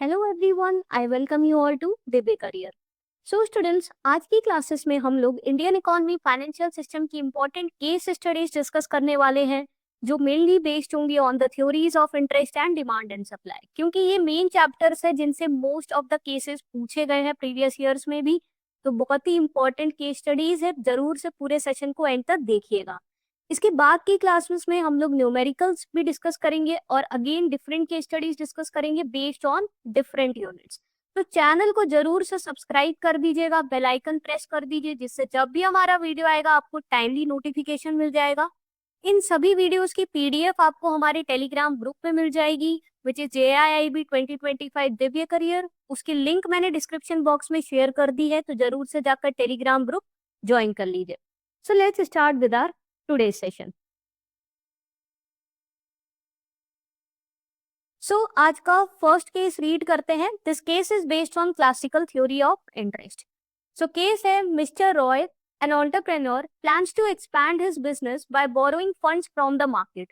Hello everyone, I welcome you all to Divya career. So students, आज की classes में हम लोग इंडियन इकोनॉमी फाइनेंशियल सिस्टम की इंपॉर्टेंट केस स्टडीज डिस्कस करने वाले हैं, जो मेनली बेस्ड होंगी on the theories of interest and demand and supply, क्योंकि ये मेन चैप्टर्स है जिनसे मोस्ट ऑफ द केसेस पूछे गए हैं प्रीवियस ईयर्स में भी। तो बहुत ही इंपॉर्टेंट केस स्टडीज है, जरूर से पूरे सेशन को एंड तक देखिएगा। इसके बाद की क्लासेस में हम लोग न्यूमेरिकल्स भी डिस्कस करेंगे और again different case studies discuss करेंगे बेस्ड ऑन डिफरेंट यूनिट्स। तो चैनल को जरूर से सब्सक्राइब कर दीजिएगा, बेल आइकन प्रेस कर दीजिए, जिससे जब भी हमारा वीडियो आएगा आपको टाइमली नोटिफिकेशन मिल जाएगा। इन सभी वीडियोस की पीडीएफ आपको हमारे टेलीग्राम ग्रुप में मिल जाएगी, which is JIIB 2025 Divya career. उसकी लिंक मैंने डिस्क्रिप्शन बॉक्स में शेयर कर दी है, तो जरूर से जाकर टेलीग्राम ग्रुप ज्वाइन कर लीजिए। So let's start with our today's session. आज का फर्स्ट केस रीड करते हैं। This case is based on classical theory of interest. Case है, mister Roy, an entrepreneur, plans to expand his business by borrowing funds from the market.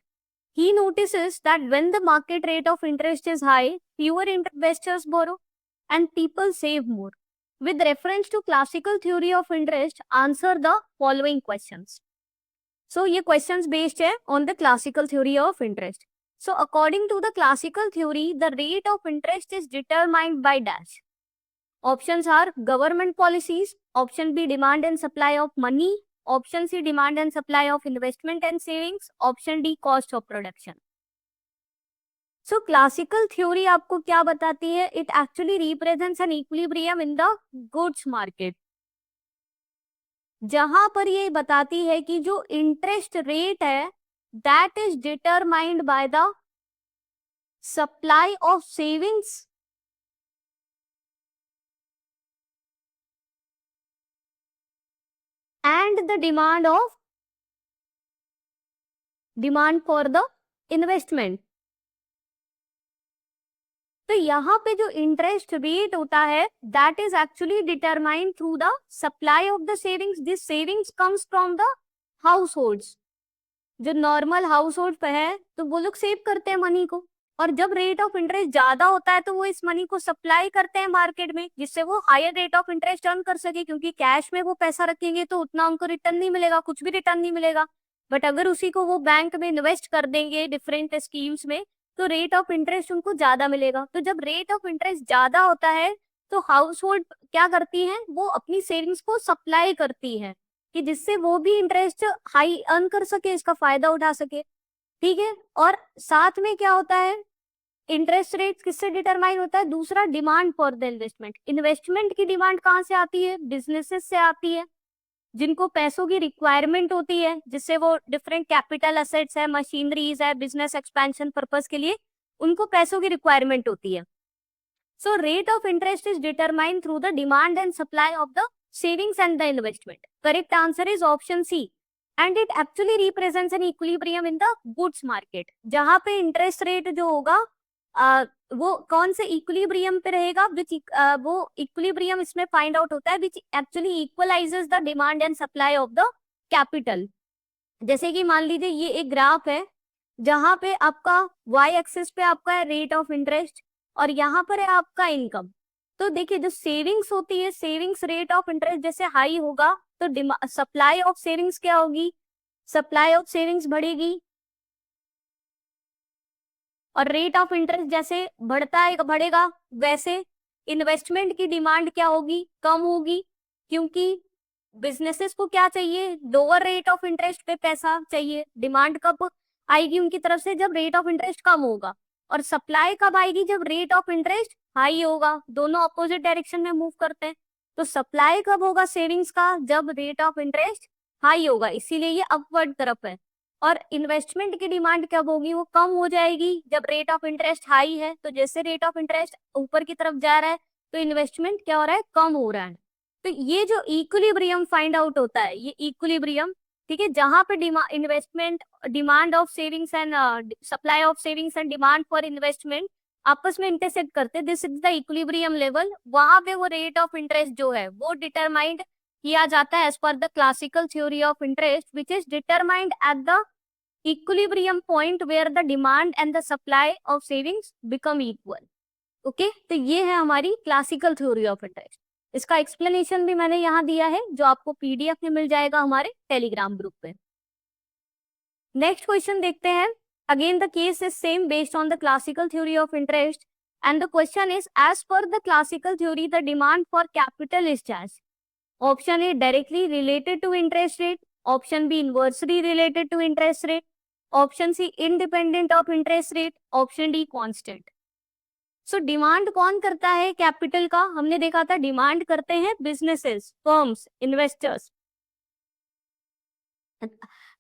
He notices that when the market rate of interest is high, fewer investors borrow and people save more. With reference to classical theory of interest, answer the following questions. ये questions based है on the classical theory of interest. So according to the classical theory, the rate of interest is determined by dash. Options are government policies, option B demand and supply of money, option C demand and supply of investment and savings, option D cost of production. Classical theory आपको क्या बताती है? It actually represents an equilibrium in the goods market. जहां पर ये बताती है कि जो इंटरेस्ट रेट है that is determined by the supply of savings and the demand for the investment. तो यहाँ पे जो इंटरेस्ट रेट होता है that is actually determined through the supply of the savings. This savings comes from the house holds. जो normal house hold है तो वो लोग सेव करते हैं मनी को, और जब रेट ऑफ इंटरेस्ट ज्यादा होता है तो वो इस मनी को सप्लाई करते हैं मार्केट में, जिससे वो higher rate of interest earn कर सके, क्योंकि कैश में वो पैसा रखेंगे तो उतना उनको रिटर्न नहीं मिलेगा, कुछ भी रिटर्न नहीं मिलेगा। बट अगर उसी को वो बैंक में इन्वेस्ट कर देंगे डिफरेंट स्कीम्स में, तो रेट ऑफ इंटरेस्ट उनको ज्यादा मिलेगा। तो जब रेट ऑफ इंटरेस्ट ज्यादा होता है तो हाउस होल्ड क्या करती है, वो अपनी सेविंग्स को सप्लाई करती है, कि जिससे वो भी इंटरेस्ट हाई अर्न कर सके, इसका फायदा उठा सके। ठीक है, और साथ में क्या होता है, इंटरेस्ट रेट किससे डिटरमाइन होता है? दूसरा, demand for the investment. Investment की डिमांड कहाँ से आती है? बिजनेसेस से आती है, जिनको पैसों की रिक्वायरमेंट होती है, जिससे वो डिफरेंट कैपिटल असेट्स है, मशीनरीज है, बिजनेस एक्सपेंशन पर्पस के लिए उनको पैसों की रिक्वायरमेंट होती है। So rate of interest is determined through the demand and supply of the savings and the investment. Correct answer is option C. And it actually represents an equilibrium in the goods market. जहाँ पे interest rate जो होगा वो कौन से equilibrium पे रहेगा, वो equilibrium इसमें find out होता है which actually equalizes the demand and supply of the capital. जैसे कि मान लीजिए ये एक ग्राफ है जहाँ पे आपका y एक्सिस पे आपका है रेट ऑफ इंटरेस्ट और यहाँ पर है आपका इनकम। तो देखिए जो सेविंग्स होती है, सेविंग्स रेट ऑफ इंटरेस्ट जैसे हाई होगा तो सप्लाई ऑफ सेविंग्स क्या होगी? सप्लाई ऑफ सेविंग्स बढ़ेगी, और रेट ऑफ इंटरेस्ट जैसे बढ़ेगा वैसे इन्वेस्टमेंट की डिमांड क्या होगी? कम होगी, क्योंकि बिजनेसेस को क्या चाहिए? लोअर रेट ऑफ इंटरेस्ट पे पैसा चाहिए। डिमांड कब आएगी उनकी तरफ से? जब रेट ऑफ इंटरेस्ट कम होगा। और सप्लाई कब आएगी? जब रेट ऑफ इंटरेस्ट हाई होगा। दोनों अपोजिट डायरेक्शन में मूव करते हैं। तो सप्लाई कब होगा सेविंग्स का? जब रेट ऑफ इंटरेस्ट हाई होगा, इसीलिए ये अपवर्ड तरफ है। और इन्वेस्टमेंट की डिमांड कब होगी? वो कम हो जाएगी जब रेट ऑफ इंटरेस्ट हाई है। तो जैसे रेट ऑफ इंटरेस्ट ऊपर की तरफ जा रहा है तो इन्वेस्टमेंट क्या हो रहा है? कम हो रहा है। तो ये जो इक्विलिब्रियम फाइंड आउट होता है, ये इक्विलिब्रियम, ठीक है, जहां पे investment, demand of savings and supply of savings and demand for investment आपस में इंटरसेक्ट करते हैं, this is the equilibrium level. वहां पे वो रेट ऑफ इंटरेस्ट जो है वो डिटरमाइंड किया जाता है as per the classical theory of interest, which is determined at the equilibrium point where the demand and the supply of savings become equal. Okay तो ये है हमारी क्लासिकल थ्योरी ऑफ इंटरेस्ट। इसका एक्सप्लेनेशन भी मैंने यहाँ दिया है, जो आपको पीडीएफ में मिल जाएगा हमारे टेलीग्राम ग्रुप पे। नेक्स्ट क्वेश्चन देखते हैं। Again the case is same based on the classical theory of interest and the question is as per the classical theory the demand for capital is as option A directly related to interest rate, option B inversely related to interest rate, option C independent of interest rate, option D constant. So demand कौन करता है capital का? हमने देखा था demand करते हैं businesses, firms, investors.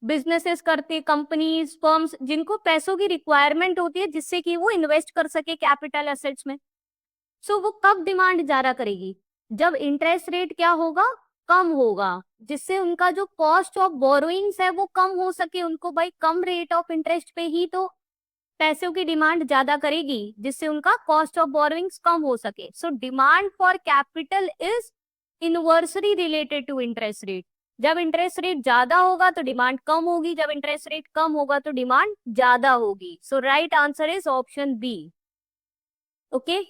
Businesses करते, कंपनीज, फर्म्स, जिनको पैसों की रिक्वायरमेंट होती है जिससे कि वो इन्वेस्ट कर सके कैपिटल एसेट्स में। सो वो कब डिमांड ज्यादा करेगी? जब इंटरेस्ट रेट क्या होगा? कम होगा, जिससे उनका जो कॉस्ट ऑफ बोरोइंग्स है वो कम हो सके। उनको भाई कम रेट ऑफ इंटरेस्ट पे ही तो पैसों की डिमांड ज्यादा करेगी, जिससे उनका कॉस्ट ऑफ बोरोइंग्स कम हो सके। So demand for capital is inversely related to interest rate. जब इंटरेस्ट रेट ज्यादा होगा तो डिमांड कम होगी, जब इंटरेस्ट रेट कम होगा तो डिमांड ज्यादा होगी। So right answer is option B. Okay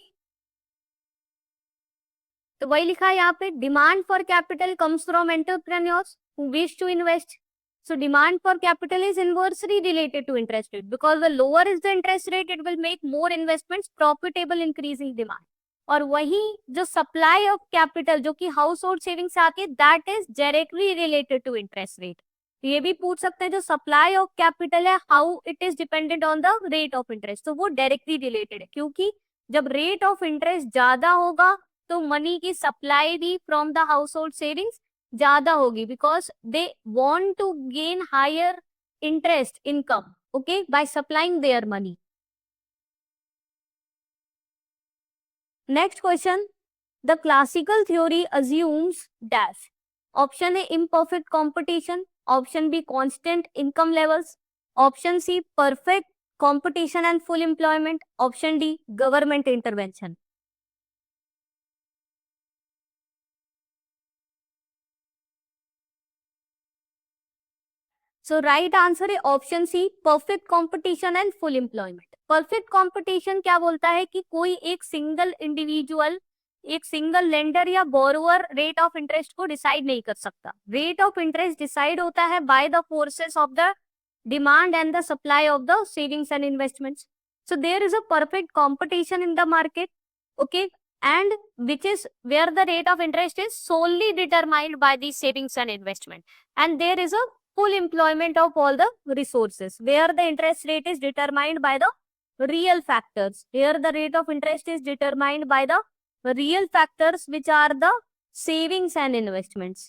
तो वही लिखा है यहाँ पे, demand for capital comes from entrepreneurs who wish to invest. So demand for capital is inversely related to interest rate because the lower is the interest rate, it will make more investments profitable, increasing demand. और वही जो supply of capital जो कि household savings से आती है, that is directly related to interest rate. ये भी पूछ सकते हैं जो supply of capital है, how it is dependent on the rate of interest. तो वो directly related है, क्योंकि जब rate of interest ज्यादा होगा तो money की supply भी from the household savings ज्यादा होगी, because they want to gain higher interest income, okay, by supplying their money. Next question, the classical theory assumes dash. Option A imperfect competition, option B constant income levels, option C perfect competition and full employment, option D government intervention. So right answer है option C, perfect competition and full employment. Perfect competition क्या बोलता है कि कोई एक single individual, एक single lender या borrower rate of interest को डिसाइड नहीं कर सकता। रेट ऑफ इंटरेस्ट डिसाइड होता है by the forces of the demand and the supply of the savings and investments. So there is a perfect competition in the market, okay, and which is where the rate of interest is solely determined by the savings and investment, and there is a full employment of all the resources where the interest rate is determined by the real factors. Here the rate of interest is determined by the real factors which are the savings and investments.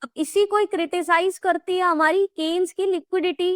अब इसी को criticise करती है हमारी Keynes की liquidity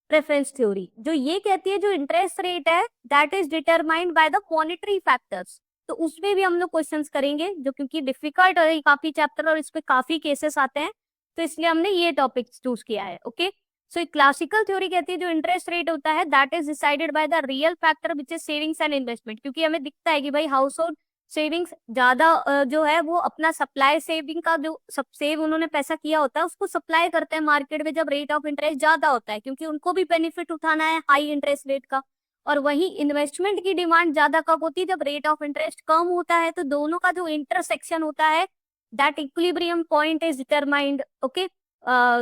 preference theory, जो ये कहती है जो इंटरेस्ट रेट है that is determined by the monetary factors. तो उसमें भी हम लोग क्वेश्चंस करेंगे, जो क्योंकि डिफिकल्ट है काफी चैप्टर और इस पे काफी केसेस आते हैं, तो इसलिए हमने ये टॉपिक चूज किया है। ओके सो क्लासिकल थ्योरी कहती है जो इंटरेस्ट रेट होता है that is decided by the real factor which is savings and investment, क्योंकि हमें दिखता है कि भाई हाउस होल्ड सेविंग्स ज्यादा जो है वो अपना सप्लाई सेविंग का जो सब सेव उन्होंने पैसा किया होता है उसको सप्लाई करते हैं मार्केट में जब रेट ऑफ इंटरेस्ट ज्यादा होता है, क्योंकि उनको भी बेनिफिट उठाना है हाई इंटरेस्ट रेट का। और वही इन्वेस्टमेंट की डिमांड ज्यादा कब होती है? जब रेट ऑफ इंटरेस्ट कम होता है। तो दोनों का जो इंटरसेक्शन होता है that equilibrium point is determined, okay,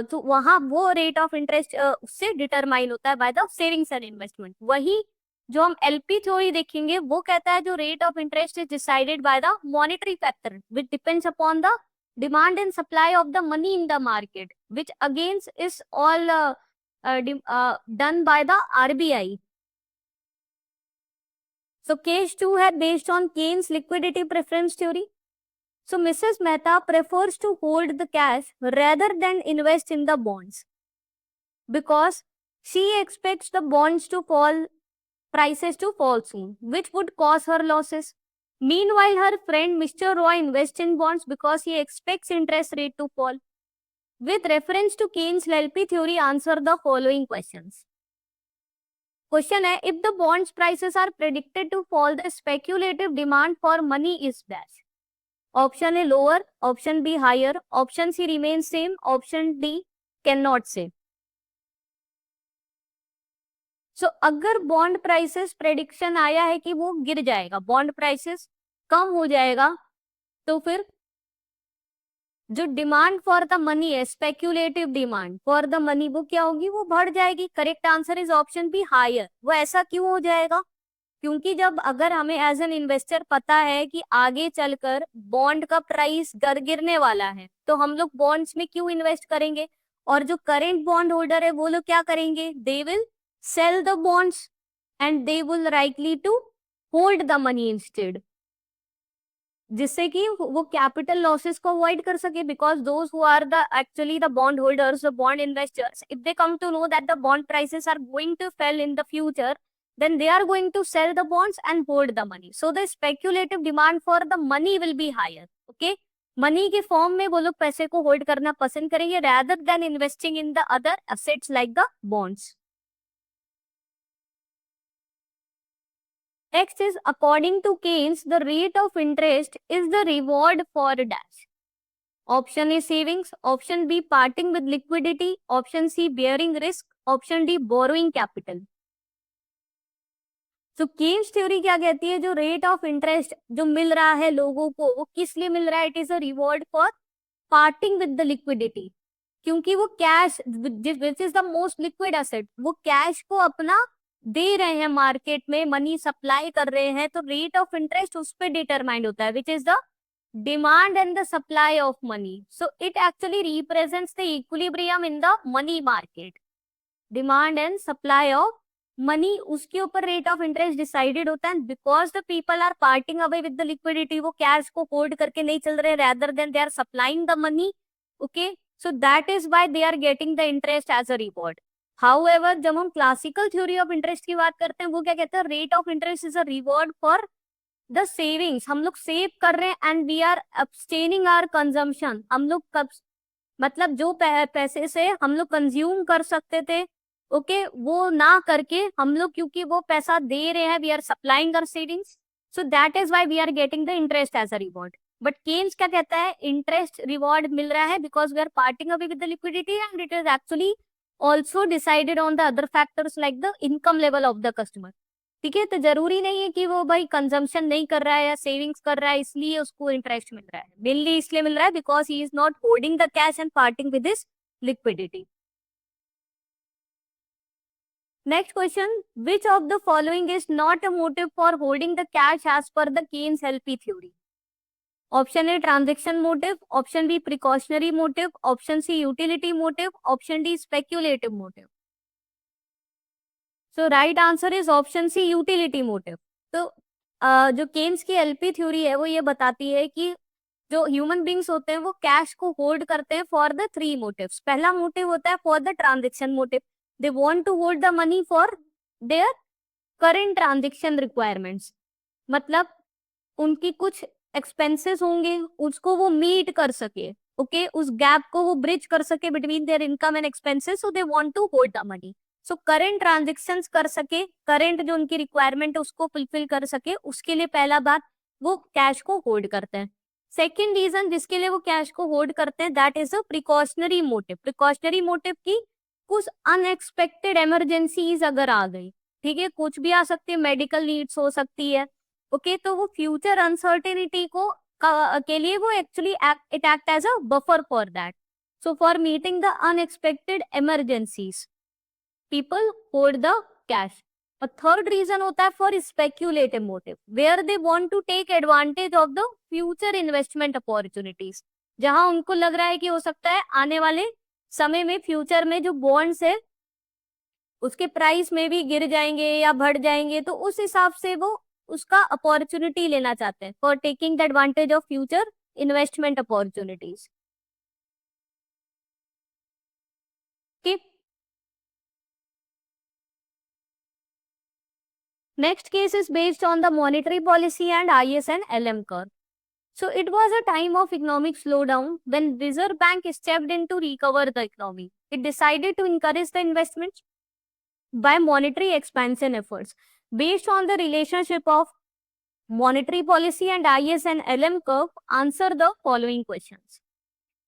तो वहां वो रेट ऑफ इंटरेस्ट उससे डिटरमाइन होता है by the savings and investment. वही जो हम एलपी थ्योरी देखेंगे वो कहता है जो rate of interest is decided by the monetary factor which depends upon the demand and supply of the money in the market, which against is all done by the RBI. So case 2 है based on Keynes liquidity preference theory. So Mrs. Mehta prefers to hold the cash rather than invest in the bonds because she expects the bonds to fall, prices to fall soon, which would cause her losses. Meanwhile, her friend Mr. Roy invests in bonds because he expects interest rate to fall. With reference to Keynes LP theory, answer the following questions. Question है, if the bonds prices are predicted to fall the speculative demand for money is dash. Option A lower, option B higher, option C remain same, option D can not say. So अगर bond prices prediction आया है कि वो गिर जाएगा, bond prices कम हो जाएगा, तो फिर जो डिमांड फॉर द मनी है, speculative demand for the money, वो क्या होगी, वो बढ़ जाएगी। Correct answer is option B higher. वो ऐसा क्यों हो जाएगा? क्योंकि जब अगर हमें एज एन इन्वेस्टर पता है कि आगे चलकर बॉन्ड का प्राइस गिरने वाला है, तो हम लोग बॉन्ड्स में क्यों इन्वेस्ट करेंगे? और जो करेंट बॉन्ड होल्डर है वो लोग क्या करेंगे? They will sell the bonds and they will likely to hold the money instead, जिससे कि वो कैपिटल लॉसेस को अवॉइड कर सके। Because those who are the actually the bond holders, the bond investors, if they come to know that the bond prices are going to fail in the future, then they are going to sell the bonds and hold the money. So the speculative demand for the money will be higher. Okay, money के form में वो लोग पैसे को hold करना पसंद करेंगे rather than investing in the other assets like the bonds. Next is, according to Keynes, the rate of interest is the reward for dash. Option A savings, option B parting with liquidity, option C bearing risk, option D borrowing capital. तो Keynes theory क्या कहती है? जो rate of interest जो मिल रहा है लोगों को, वो किस लिए मिल रहा है? It is a reward for parting with the liquidity, क्योंकि वो cash which is the most liquid asset, वो कैश को अपना दे रहे हैं मार्केट में, मनी सप्लाई कर रहे हैं, तो रेट ऑफ इंटरेस्ट उस पर डिटरमाइंड होता है, which is the demand and the supply of money. So it actually represents the equilibrium in the money market. Demand and supply of money, उसके ऊपर रेट ऑफ इंटरेस्ट डिसाइडेड होता है. Because the people are parting away with the liquidity, वो cash को hold करके नहीं चल रहे, rather than they are supplying the money. Okay, so that is why they are getting the interest as a reward. However, जब हम classical theory of interest की बात करते हैं, वो क्या कहते हैं? Rate of interest is a reward for the savings. हम लोग सेव कर रहे हैं and we are abstaining our consumption. हम लोग कब, मतलब जो पैसे से हम लोग कंज्यूम कर सकते थे, ओके, वो ना करके हम लोग, क्योंकि वो पैसा दे रहे हैं, we are supplying our savings, so that is why we are getting the interest as a reward. But Keynes क्या कहता है? इंटरेस्ट रिवॉर्ड मिल रहा है because we are parting away with the liquidity and it is actually also decided on the other factors like the income level of the customer. ठीक है, तो जरूरी नहीं है कि वो भाई कंजम्पशन नहीं कर रहा है या सेविंग्स कर रहा है इसलिए उसको इंटरेस्ट मिल रहा है. मेनली इसलिए मिल रहा है because he is not holding the cash and parting with his liquidity. Next question, which of the following is not a motive for holding the cash as per the Keynes LP theory? Option A transaction motive, option B precautionary motive, option C utility motive, option D speculative motive. So right answer is option C utility motive. तो जो Keynes की LP theory है वो ये बताती है कि जो ह्यूमन बींग्स होते हैं वो कैश को होल्ड करते हैं फॉर द थ्री मोटिव्स. पहला मोटिव होता है for the transaction motive. They want to hold the money for their current transaction requirements, मतलब उनकी कुछ एक्सपेंसेस होंगे उसको वो मीट कर सके. ओके, उस गैप को वो ब्रिज कर सके between their income and expenses, so they want to hold the money. So current transactions कर सके, करंट जो उनकी रिक्वायरमेंट है उसको फुलफिल कर सके, उसके लिए पहला बात वो कैश को होल्ड करते हैं. सेकेंड रीजन जिसके लिए वो कैश को होल्ड करते हैं, that is a precautionary motive. Precautionary motive की कुछ अनएक्सपेक्टेड इमरजेंसीज अगर आ गई, ठीक है, कुछ भी आ सकती है, मेडिकल नीड्स हो सकती है, ओके, तो वो फ्यूचर अनसर्टेनिटी को के लिए वो actually it act as a buffer for that. So for meeting the unexpected emergencies people hold the cash. और थर्ड रीजन होता है for speculative motive, where they want to take advantage of the future investment opportunities, जहां उनको लग रहा है कि हो सकता है आने वाले समय में, फ्यूचर में जो बॉन्ड्स है उसके प्राइस में भी गिर जाएंगे या बढ़ जाएंगे, तो उस हिसाब से वो उसका अपॉर्चुनिटी लेना चाहते हैं for taking the advantage of future investment opportunities. Next case is based on the monetary policy and IS and LM curve. So it was a time of economic slowdown when Reserve Bank stepped in to recover the economy. It decided to encourage the investments by monetary expansion efforts. Based on the relationship of monetary policy and IS and LM curve, answer the following questions.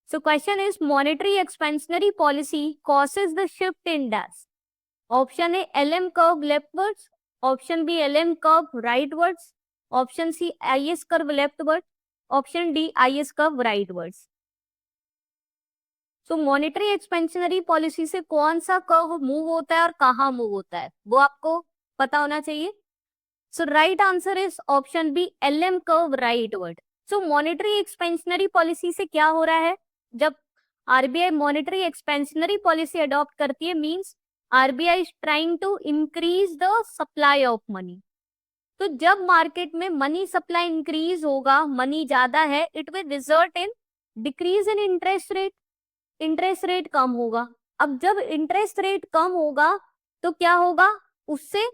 So question is, monetary expansionary policy causes the shift in dash. Option A LM curve leftwards, option B LM curve rightwards, option C IS curve leftward, option D IS curve rightwards. So monetary expansionary policy से कौन सा curve move होता है और कहाँ move होता है वो आपको पता होना चाहिए। So right answer is option B LM curve rightward. So monetary expansionary policy से क्या हो रहा है, जब RBI monetary expansionary policy adopt करती है means RBI is trying to increase the supply of money. तो जब मार्केट में मनी सप्लाई इंक्रीज होगा, मनी ज्यादा है, it will result in decrease in interest rate, interest rate कम होगा। अब जब इंटरेस्ट रेट कम होगा तो क्या होगा, उससे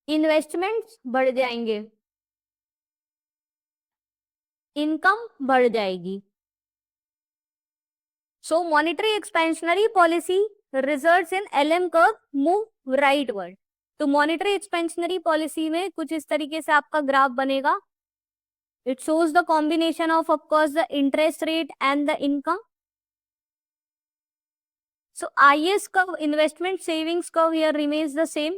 इन्वेस्टमेंट्स बढ़ जाएंगे, इनकम बढ़ जाएगी। So monetary expansionary policy results in LM curve move rightward. तो मॉनेटरी एक्सपेंशनरी पॉलिसी में कुछ इस तरीके से आपका ग्राफ बनेगा। It shows the combination of course the interest rate and the income. So IS curve, investment savings curve here remains the same,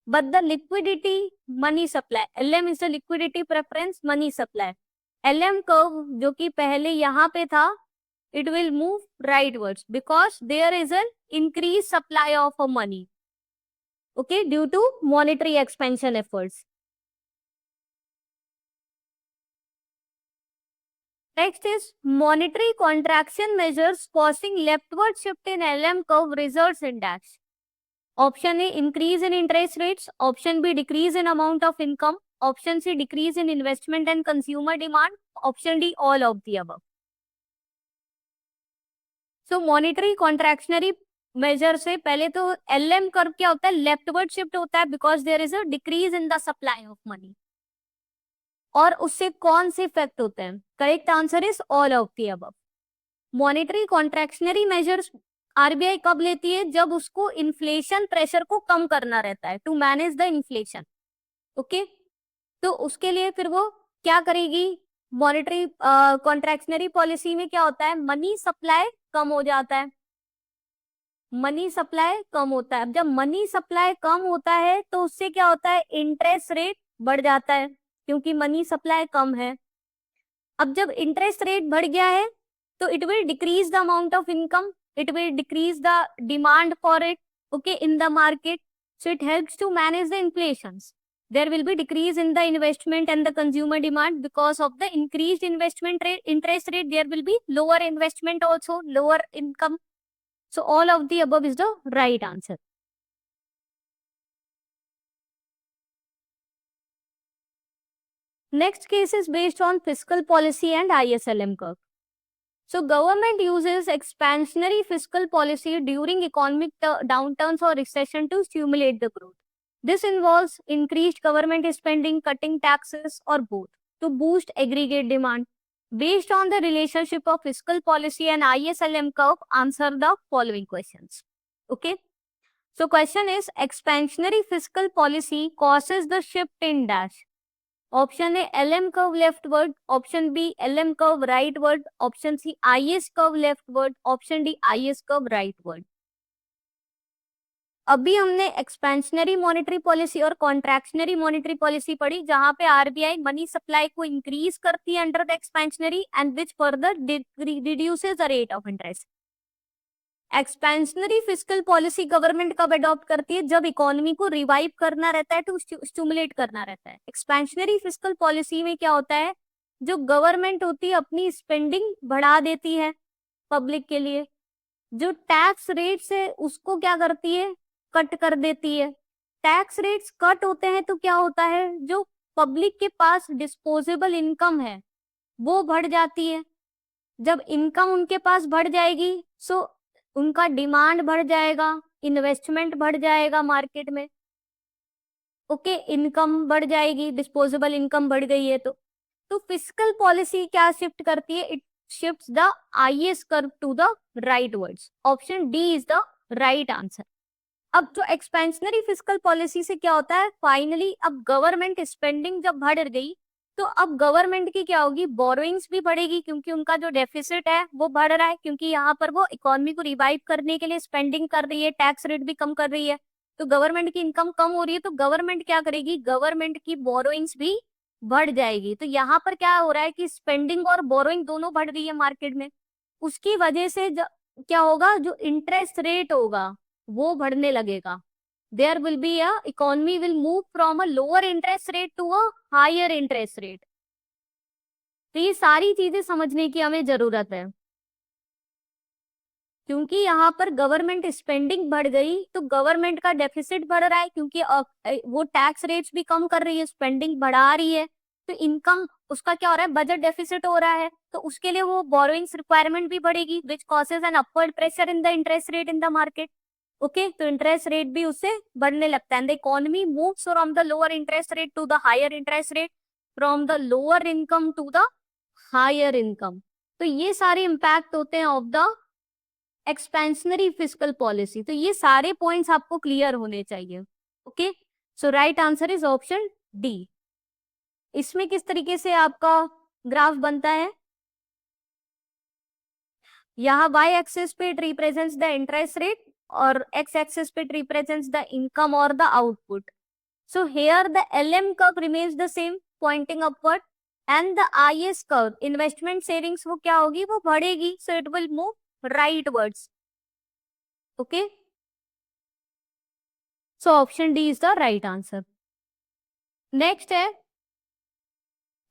but the liquidity money supply, LM is the liquidity preference money supply. LM curve जो कि पहले यहाँ पे था, it will move rightwards because there is an increased supply of money, okay, due to monetary expansion efforts. Next is monetary contraction measures causing leftward shift in LM curve results in dash. Option A increase in interest rates, option B decrease in amount of income, option C decrease in investment and consumer demand, option D all of the above. So monetary contractionary measure से पहले तो LM curve क्या होता है, leftward shift होता है because there is a decrease in the supply of money. और उससे कौन से इफेक्ट होते हैं, correct answer is all of the above. Monetary contractionary measures RBI कब लेती है, जब उसको इन्फ्लेशन प्रेशर को कम करना रहता है, to manage the inflation, okay. तो उसके लिए फिर वो क्या करेगी, मॉनेटरी कॉन्ट्रैक्शनरी पॉलिसी में क्या होता है, मनी सप्लाई कम हो जाता है, मनी सप्लाई कम होता है। अब जब मनी सप्लाई कम होता है तो उससे क्या होता है, इंटरेस्ट रेट बढ़ जाता है क्योंकि मनी सप्लाई कम है। अब जब इंटरेस्ट रेट बढ़ गया है तो it will decrease the amount of income, it will decrease the demand for it, okay, in the market. So it helps to manage the inflations. There will be decrease in the investment and the consumer demand because of the increased investment rate, interest rate. There will be lower investment also, lower income. So all of the above is the right answer. Next case is based on fiscal policy and ISLM curve. So government uses expansionary fiscal policy during economic downturns or recession to stimulate the growth. This involves increased government spending, cutting taxes, or both to boost aggregate demand. Based on the relationship of fiscal policy and ISLM curve, answer the following questions. Okay. So question is, expansionary fiscal policy causes the shift in dash. Option A LM curve leftward, option B LM curve rightward, option C IS curve leftward, option D IS curve rightward. अभी हमने expansionary monetary policy और contractionary monetary policy पढ़ी जहां पे RBI money supply को increase करती है under the expansionary and which further reduces the rate of interest. Expansionary fiscal policy government कब अडॉप्ट करती है, जब इकोनॉमी को रिवाइव करना रहता है, टू स्टिमुलेट करना रहता है। एक्सपेंशनरी फिस्कल पॉलिसी में क्या होता है, जो गवर्नमेंट होती है अपनी स्पेंडिंग बढ़ा देती है पब्लिक के लिए, जो टैक्स रेट्स है उसको क्या करती है, कट कर देती है। टैक्स रेट्स कट होते हैं तो क्या होता है, जो पब्लिक के पास डिस्पोजेबल इनकम है वो बढ़ जाती है। जब इनकम उनके पास बढ़ जाएगी सो उनका डिमांड बढ़ जाएगा, इन्वेस्टमेंट बढ़ जाएगा मार्केट में, ओके, इनकम बढ़ जाएगी, डिस्पोजेबल इनकम बढ़ गई है तो फिस्कल पॉलिसी क्या शिफ्ट करती है, it shifts the IS curve to the rightwards. Option D is the right answer. अब जो एक्सपेंशनरी फिस्कल पॉलिसी से क्या होता है, फाइनली अब गवर्नमेंट स्पेंडिंग जब बढ़ गई तो अब गवर्नमेंट की क्या होगी, बोरोइंग्स भी बढ़ेगी क्योंकि उनका जो डेफिसिट है वो बढ़ रहा है, क्योंकि यहाँ पर वो इकोनॉमी को रिवाइव करने के लिए स्पेंडिंग कर रही है, टैक्स रेट भी कम कर रही है, तो गवर्नमेंट की इनकम कम हो रही है, तो गवर्नमेंट क्या करेगी, गवर्नमेंट की बोरोइंग्स भी बढ़ जाएगी। तो यहाँ पर क्या हो रहा है कि स्पेंडिंग और बोरोइंग दोनों बढ़ रही है मार्केट में, उसकी वजह से क्या होगा, जो इंटरेस्ट रेट होगा वो बढ़ने लगेगा। There will be a economy will move from a lower interest rate to a higher interest rate. तो ये सारी चीजें समझने की हमें जरूरत है, क्योंकि यहाँ पर गवर्नमेंट स्पेंडिंग बढ़ गई तो गवर्नमेंट का डेफिसिट बढ़ रहा है, क्योंकि वो टैक्स रेट्स भी कम कर रही है, स्पेंडिंग बढ़ा रही है, तो इनकम उसका क्या हो रहा है, बजट डेफिसिट हो रहा है, तो उसके लिए वो बोरोइंग्स रिक्वायरमेंट भी बढ़ेगी, which causes an upward pressure in the interest rate in the market. Okay, तो इंटरेस्ट रेट भी उससे बढ़ने लगता है। The economy moves from the lower interest rate to the higher interest rate, from the lower income to the higher income. तो ये सारे impact होते हैं of the expansionary fiscal policy. तो ये सारे पॉइंट्स आपको क्लियर होने चाहिए। Okay, so right answer is option D. इसमें किस तरीके से आपका ग्राफ बनता है, यहाँ y एक्सिस पे it represents the interest rate और x एक्सिस पे इट रिप्रेजेंट्स द इनकम और the output. So here the LM curve remains the same pointing upward, and the IS curve investment savings वो क्या होगी, वो बढ़ेगी, so it will move rightwards. Okay, so option D is the right answer. Next है,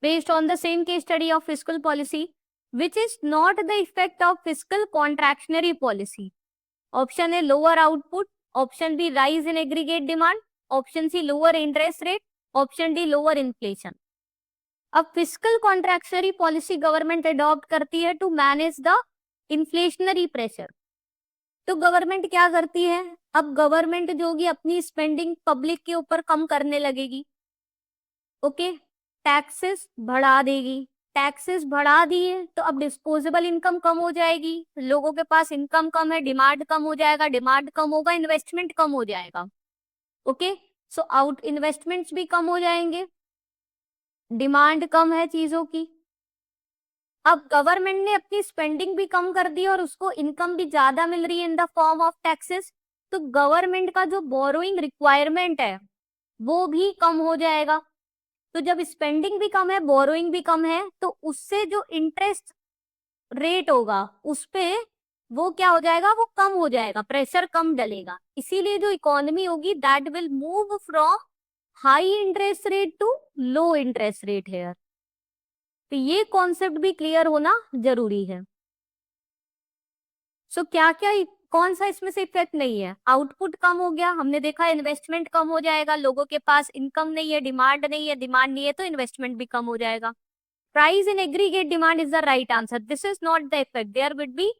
based on the same case study of fiscal policy, which is not the effect of fiscal contractionary policy. Option A lower output, option B rise in aggregate demand, option C lower interest rate, option D lower inflation. अब fiscal contractionary policy government adopt करती है to manage the inflationary pressure. तो government क्या करती है, अब government जो होगी अपनी स्पेंडिंग पब्लिक के ऊपर कम करने लगेगी। ओके, टैक्सेस बढ़ा देगी, टैक्सेस बढ़ा दिए तो अब डिस्पोजेबल इनकम कम हो जाएगी, लोगों के पास इनकम कम है, डिमांड कम हो जाएगा, डिमांड कम होगा, इन्वेस्टमेंट कम हो जाएगा। ओके, सो आउट इन्वेस्टमेंट्स भी कम हो जाएंगे, डिमांड कम है चीजों की। अब गवर्नमेंट ने अपनी स्पेंडिंग भी कम कर दी और उसको इनकम भी ज्यादा मिल रही है in the form of taxes, तो गवर्नमेंट का जो बोरोइंग रिक्वायरमेंट है वो भी कम हो जाएगा। तो जब स्पेंडिंग भी कम है, बोरोइंग भी कम है, तो उससे जो इंटरेस्ट रेट होगा उस पे वो क्या हो जाएगा, वो कम हो जाएगा, प्रेशर कम डलेगा। इसीलिए जो इकोनॉमी होगी that will move from high interest rate to low interest rate here. तो ये कॉन्सेप्ट भी क्लियर होना जरूरी है। सो क्या क्या कौन सा इसमें से इफेक्ट नहीं है, आउटपुट कम हो गया, हमने देखा इन्वेस्टमेंट कम हो जाएगा, लोगों के पास इनकम नहीं है, डिमांड नहीं है, डिमांड नहीं है तो इन्वेस्टमेंट भी कम हो जाएगा। Price in aggregate demand is the right answer, this is not the effect, there would be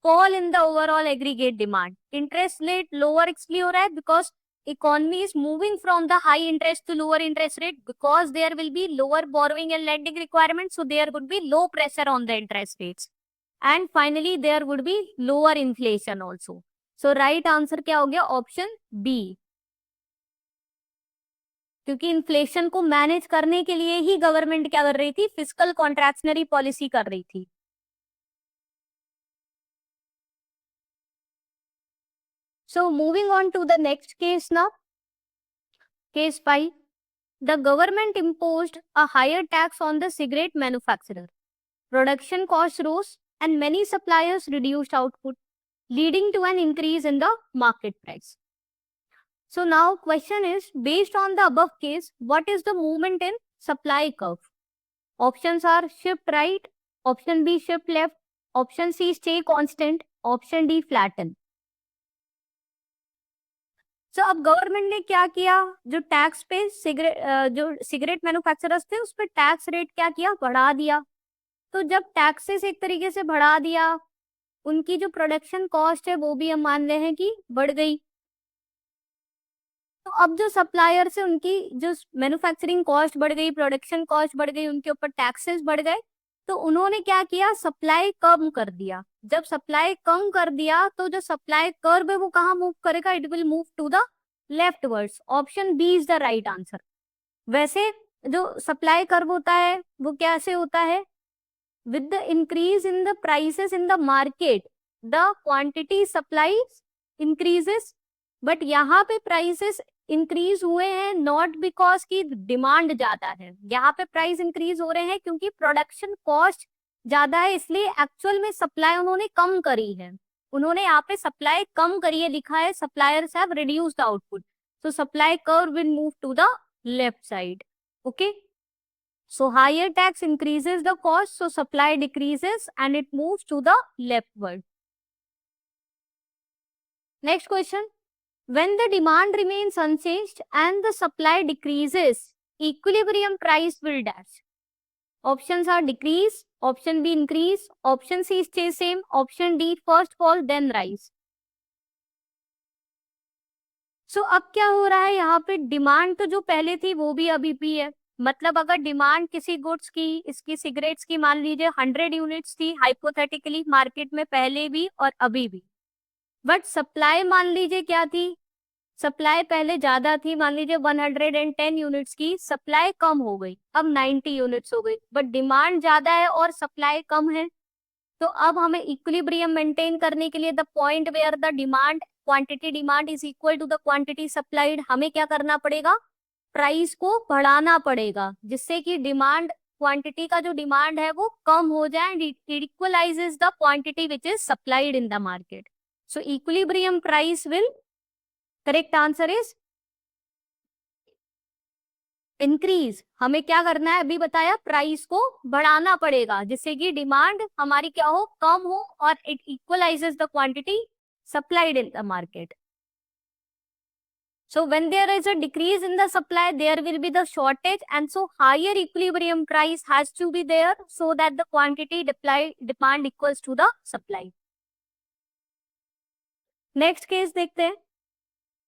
fall in the overall aggregate demand. Interest rate lower इसलिए हो रहा है because economy is moving from the high interest to lower interest rate, because there will be lower borrowing and lending requirements, so there would be low pressure on the interest rates, and finally there would be lower inflation also. So right answer क्या हो गया, option B, क्योंकि inflation को manage करने के लिए ही government क्या कर रही थी, फिस्कल कॉन्ट्रैक्शनरी पॉलिसी कर रही थी। So moving on to the next case now. Case 5. The government imposed a higher tax on the cigarette manufacturer. Production costs rose and many suppliers reduced output, leading to an increase in the market price. So now question is, based on the above case, what is the movement in supply curve? Options are shift right, option B shift left, option C stay constant, option D flatten. तो अब government ने क्या किया, जो tax पे जो cigarette manufacturers थे उस पर टैक्स रेट क्या किया, बढ़ा दिया। तो जब टैक्सेस एक तरीके से बढ़ा दिया, उनकी जो प्रोडक्शन कॉस्ट है वो भी हम मान रहे हैं कि बढ़ गई। तो अब जो सप्लायर से उनकी जो मैन्युफैक्चरिंग कॉस्ट बढ़ गई, प्रोडक्शन कॉस्ट बढ़ गई, उनके ऊपर टैक्सेस बढ़ गए, तो उन्होंने क्या किया, सप्लाई कम कर दिया। जब सप्लाई कम कर दिया तो जो सप्लाई कर्व है वो कहाँ मूव करेगा, it will move to the leftwards. Option B is the right answer. वैसे जो सप्लाई कर्व होता है वो कैसे होता है, with the increase in the prices in the market the quantity supplies increases, but यहाँ पे prices increase हुए हैं not because की demand ज्यादा है, यहाँ पे price increase हो रहे हैं क्योंकि production cost ज्यादा है, इसलिए actual में supply उन्होंने कम करी है, उन्होंने यहाँ पे supply कम करी है, लिखा है suppliers have reduced output, so supply curve will move to the left side. Okay. So higher tax increases the cost, so supply decreases and it moves to the leftward. Next question. When the demand remains unchanged and the supply decreases, equilibrium price will dash. Options are decrease, option B increase, option C stay same, option D first fall then rise. So अब क्या हो रहा है, यहाँ पे demand तो जो पहले थी वो भी अभी भी है, मतलब अगर डिमांड किसी गुड्स की, इसकी सिगरेट्स की मान लीजिए 100 यूनिट्स थी हाइपोथेटिकली मार्केट में पहले भी और अभी भी, बट सप्लाई मान लीजिए क्या थी, सप्लाई पहले ज्यादा थी, मान लीजिए 110 यूनिट्स की, सप्लाई कम हो गई, अब 90 यूनिट्स हो गई, बट डिमांड ज्यादा है और सप्लाई कम है, तो अब हमें इक्विलिब्रियम मेंटेन करने के लिए the point where the demand quantity demand is equal to the quantity supplied, हमें क्या करना पड़ेगा, प्राइस को बढ़ाना पड़ेगा, जिससे कि डिमांड क्वांटिटी का जो डिमांड है वो कम हो जाए and it equalises the quantity which is supplied in the market. So equilibrium price will, correct answer is increase. हमें क्या करना है, अभी बताया, प्राइस को बढ़ाना पड़ेगा जिससे कि डिमांड हमारी क्या हो, कम हो और it equalises the quantity supplied in the market. So when there is a decrease in the supply, there will be the shortage, and so higher equilibrium price has to be there so that the quantity demand equals to the supply. Next case देखते हैं.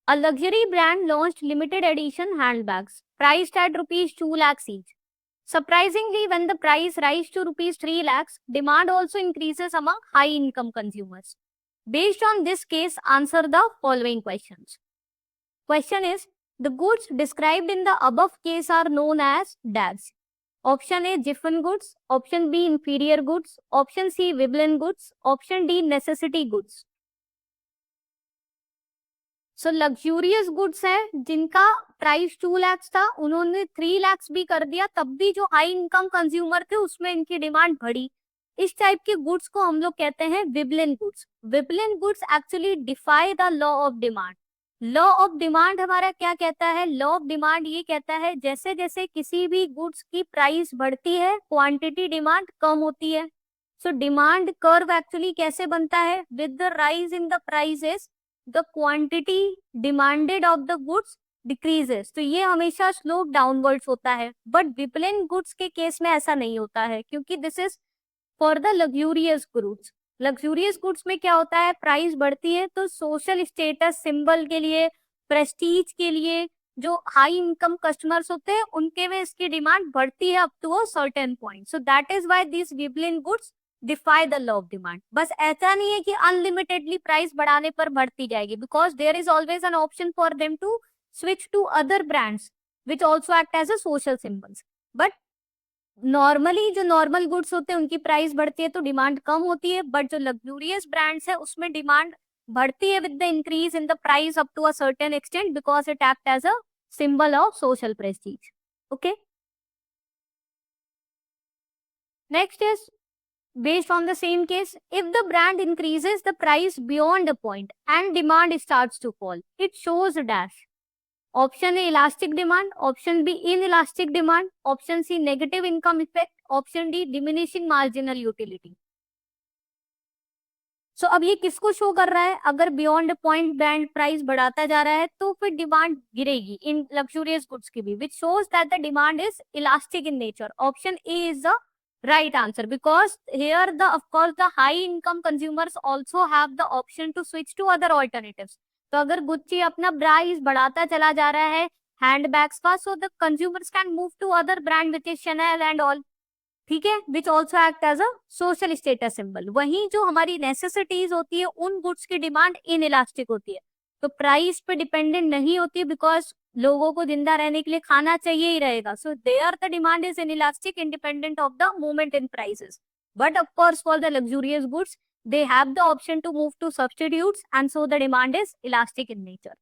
A luxury brand launched limited edition handbags priced at rupees 2 lakhs each. Surprisingly, when the price rise to rupees 3 lakhs, demand also increases among high income consumers. Based on this case, answer the following questions. Question is, the goods described in the above case are known as dash. Option A, Jiffin goods. Option B, inferior goods. Option C, Veblen goods. Option D, necessity goods. So luxurious goods है जिनका price 2 lakhs था, उन्होंने 3 lakhs भी कर दिया, तब भी जो हाई इनकम कंज्यूमर थे उसमें इनकी डिमांड बढ़ी. इस टाइप के गुड्स को हम लोग कहते हैं Veblen goods. Veblen goods actually defy the law of demand. Law of demand हमारा क्या कहता है, लॉ ऑफ डिमांड ये कहता है जैसे जैसे किसी भी गुड्स की प्राइस बढ़ती है क्वांटिटी डिमांड कम होती है. सो डिमांड कर्व एक्चुअली कैसे बनता है, with the rise in the prices the quantity demanded of the goods decreases. तो ये हमेशा स्लोप डाउनवर्ड्स होता है, बट विपलिन गुड्स के केस में ऐसा नहीं होता है क्योंकि this is for the luxurious goods. Luxurious goods में क्या होता है, प्राइस बढ़ती है तो सोशल स्टेटस सिंबल के लिए, प्रेस्टीज के लिए, जो हाई इनकम कस्टमर्स होते हैं उनके में इसकी डिमांड बढ़ती है up to a certain point. So that is why this Veblen goods defy the law of demand. बस ऐसा नहीं है कि अनलिमिटेडली प्राइस बढ़ाने पर बढ़ती जाएगी, because there is always an option for them to switch to other brands which also act as a social symbols. But normally जो नॉर्मल गुड्स होते हैं उनकी प्राइस बढ़ती है तो डिमांड कम होती है, बट जो लग्जूरियस ब्रांड्स है उसमें डिमांड बढ़ती है with the increase in the price up to a certain extent because it act as a symbol of social prestige. Okay. Next is based on the same case, if the brand increases the price beyond a point and demand starts to fall, it shows a dash. Option A, elastic demand. Option B, inelastic demand. Option C, negative income effect. Option D, diminishing marginal utility. सो अब ये किसको show कर रहा है, अगर beyond point brand price बढ़ाता जा रहा है तो फिर डिमांड गिरेगी इन लग्जूरियस गुड्स की भी, which shows that the demand is elastic in nature. Option A is the right answer because here the of course the high income consumers also have the option to switch to other alternatives. तो अगर Gucci अपना price बढ़ाता चला जा रहा है handbags का, so the consumers can move to other brand which is Chanel and all. ठीक है, which also act as a social status symbol. वहीं जो हमारी नेसेसिटीज होती है उन गुड्स की डिमांड इन इलास्टिक होती है. तो प्राइस पे डिपेंडेंट नहीं होती, बिकॉज लोगों को जिंदा रहने के लिए खाना चाहिए ही रहेगा. So there the demand is inelastic independent of the movement in prices. But of course, for the luxurious goods, they have the option to move to substitutes, and so the demand is elastic in nature.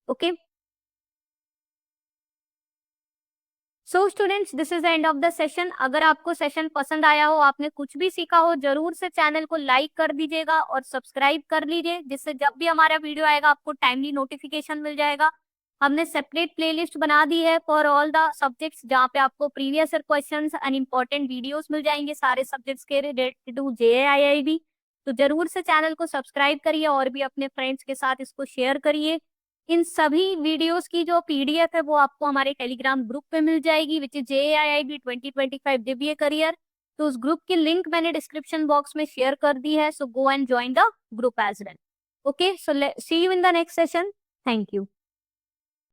Okay. So students, this is the end of the session. अगर आपको session पसंद आया हो, आपने कुछ भी सीखा हो, जरूर से चैनल को लाइक कर दीजिएगा और सब्सक्राइब कर लीजिए, जिससे जब भी हमारा वीडियो आएगा आपको टाइमली नोटिफिकेशन मिल जाएगा. हमने सेपरेट प्लेलिस्ट बना दी है फॉर ऑल द सब्जेक्ट्स, जहाँ पे आपको previous year questions and important videos मिल जाएंगे सारे सब्जेक्ट्स के रिलेटेड टू JAIIB. तो जरूर से चैनल को सब्सक्राइब करिए और भी अपने फ्रेंड्स के साथ इसको शेयर करिए. इन सभी वीडियोस की जो PDF है वो आपको हमारे टेलीग्राम ग्रुप पे मिल जाएगी, which is JAIIB 2025 Divya career. तो उस ग्रुप की लिंक मैंने डिस्क्रिप्शन बॉक्स में शेयर कर दी है. So go and join the group as well. Okay, so see you in the next session. Thank you.